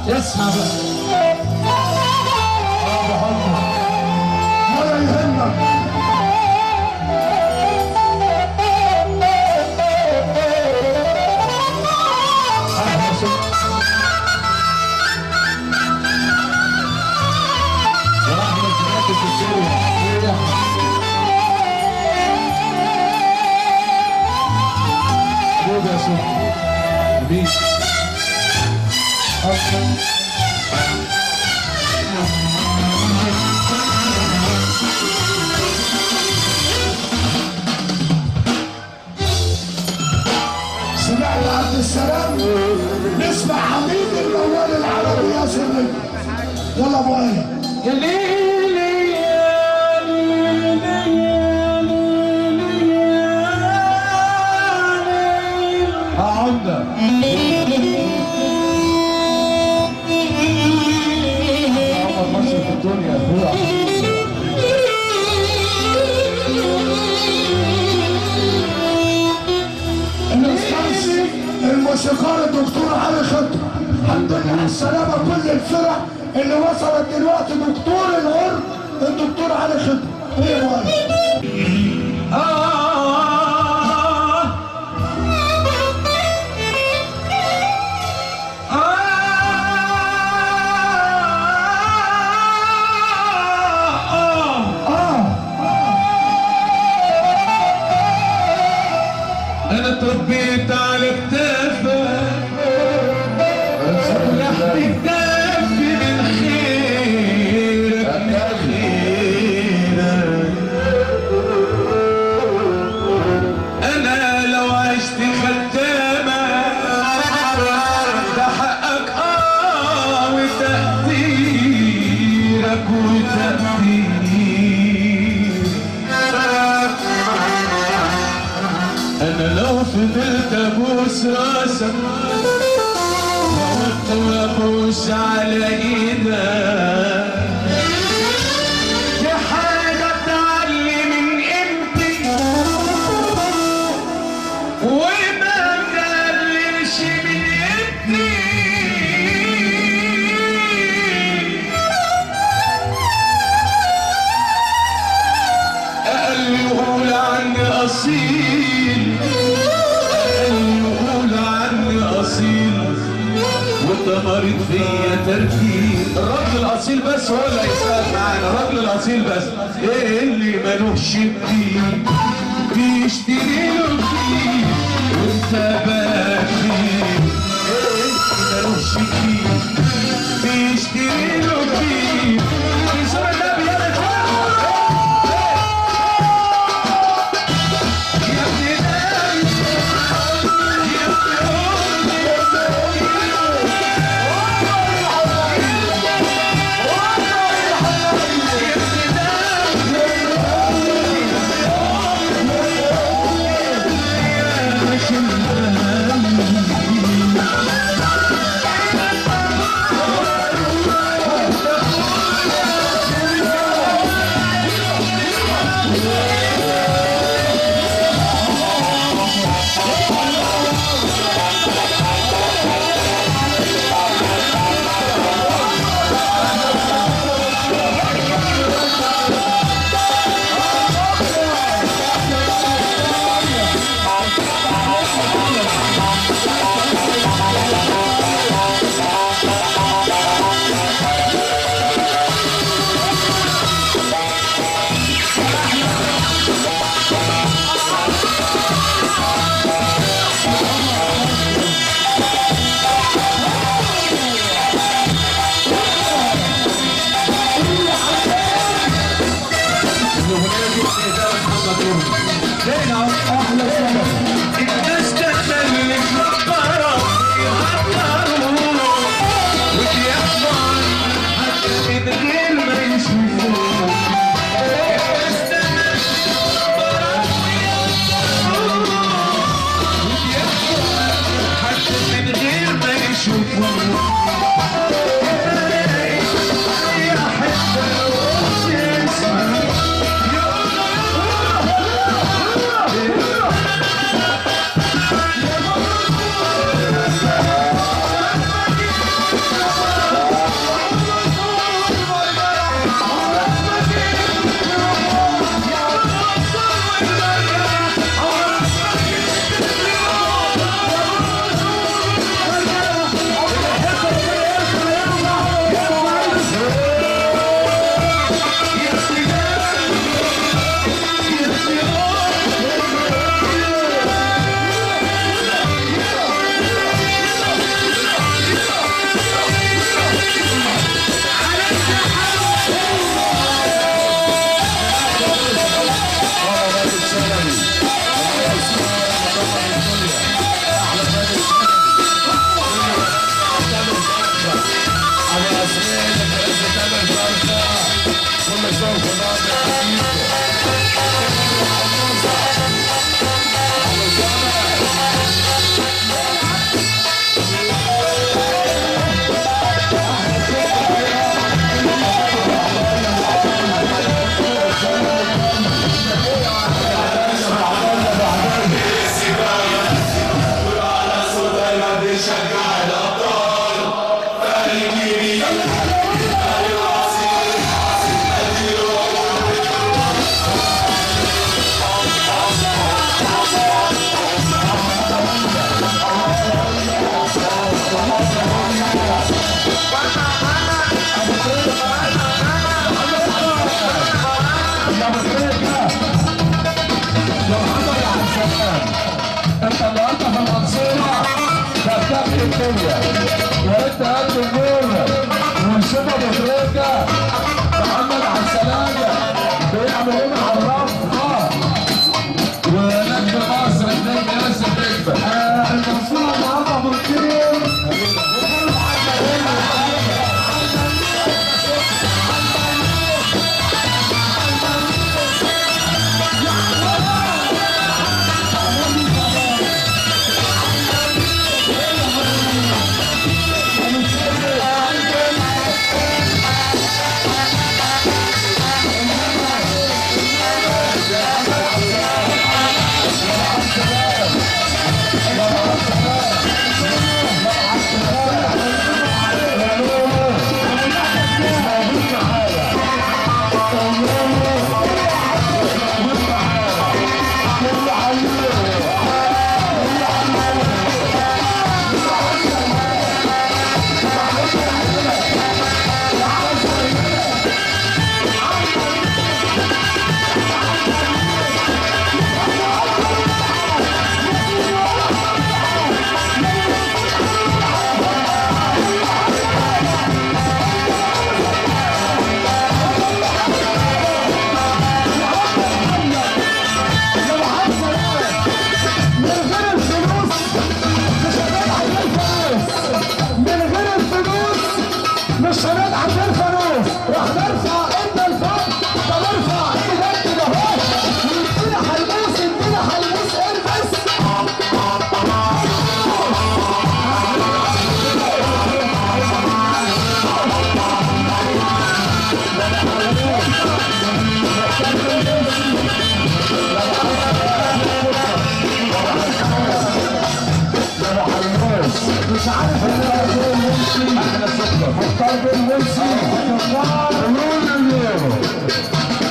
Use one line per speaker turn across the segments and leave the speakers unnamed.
اسمع بقى
ولا يهمك. سمعت عبد السلام، نسمع حميد الموال العربي يا سيدي. يلا ابو ايه
يا ليلي يا ليلي يا ليلي يا عمدة عمر مصر في الدنيا يا اخويا.
الاستاذ الموسيقار الدكتور علي خطر، الحمد لله على السلامه. كل الفرق اللي وصلت دلوقتي، دكتور العرب الدكتور علي خطر. ايه يا
انا اتربيت على كتافك، رحت كتافي من خيرك من خيرك. انا لو عشت خدامك ده حقك وتقديرك وتقديرك. انا لو فضلت ابوس راسك وابوس على ايدك، دي حاجه تعلي من قيمتي وما تقللش من قيمتي. اقل يقول عني اصيل، مريض فيا تركيز. الراجل الاصيل بس هو اللي هيسال معانا، الراجل الاصيل بس. ايه اللي مالوش فيه بيشتري له فيه وانت باكي. ايه اللي مالوش فيه بيشتري له فيه. في سورة النبي يا
انت النهارده في المنصوره كابتن الدنيا وانت قد النور ونشوف ابو تريكه محمد عبد السلام بيعمل ايه مع الرفقه ونجم مصر النجم ياسر نجم المنصوره النهارده مرتين مش هنضحك الفانوس راح نرفع ايدنا لفوق طب ارفع ايدك كده اهو وادينا حلبوس ادينا حلبوس البس مش عارف احنا سكر مختار بالونسي قولون اليوم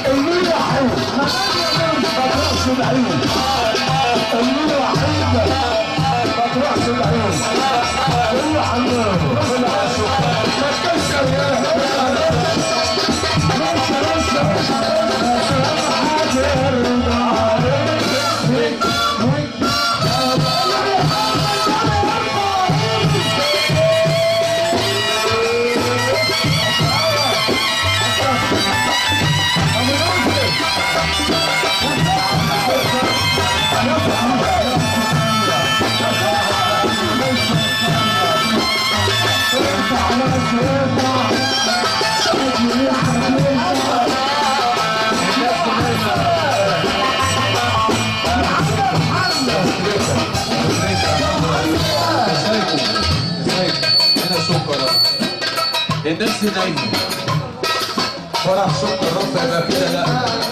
اللي حلو ما تروحش العيون اللي حلو ما تروحش العيون اللي حلو ما تكسر يا
الناس نايمه فرح سكر رفع يبقى كده لا.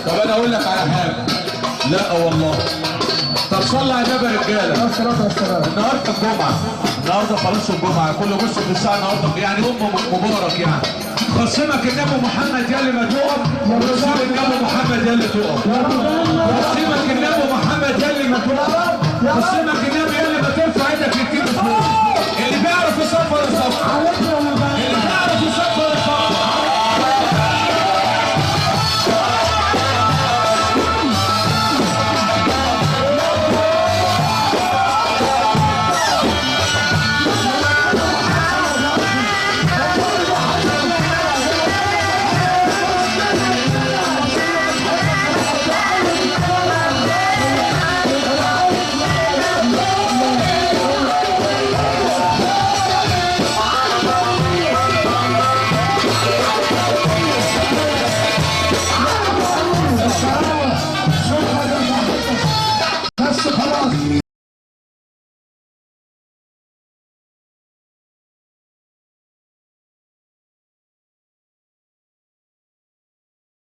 طب انا اقول لك على حاجه لا والله. طب صلى على النبي يا رجاله. النهارده الجمعه النهارده خلاص الجمعه كل بص في الساعه النهارده يعني مبارك يعني. خصمك النبي محمد يا اللي ما تقف خصمك النبي محمد يا اللي تقف خصمك النبي محمد يا اللي ما تقف خصمك النبي يا اللي ما ترفع ايدك للكتف فوق